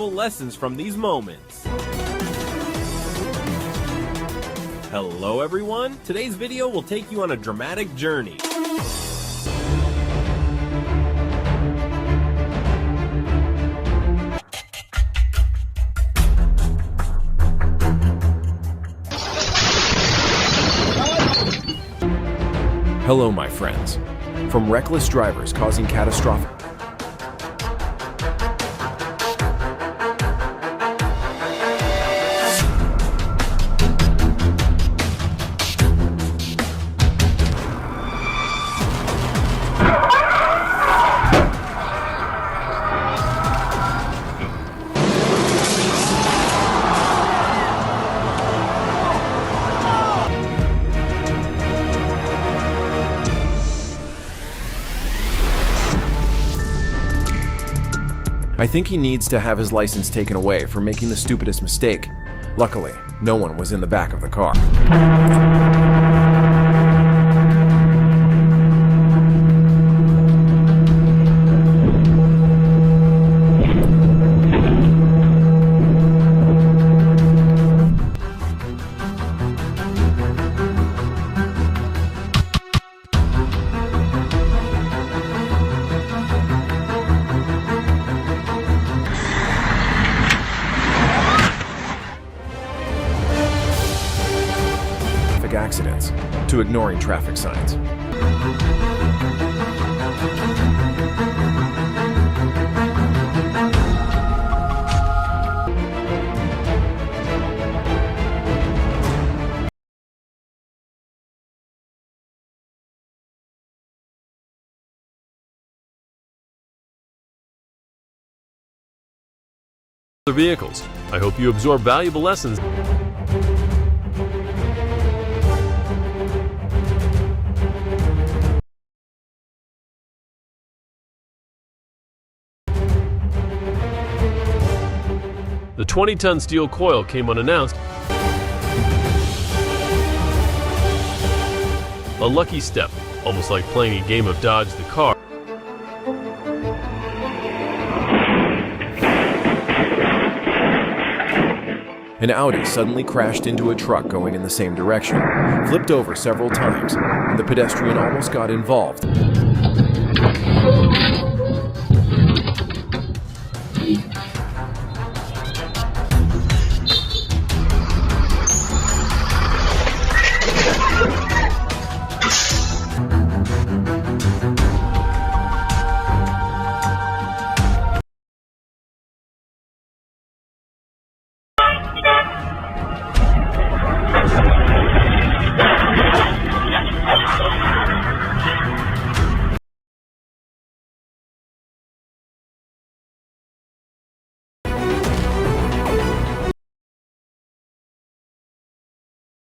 valuable lessons from these moments. Hello everyone! Today's video will take you on a dramatic journey. Hello my friends. From reckless drivers causing catastrophic I think he needs to have his license taken away for making the stupidest mistake. Luckily, no one was in the back of the car. Accidents to ignoring traffic signs. Other vehicles. I hope you absorb valuable lessons. The 20-ton steel coil came unannounced. A lucky step, almost like playing a game of dodge the car. An Audi suddenly crashed into a truck going in the same direction, flipped over several times, and the pedestrian almost got involved.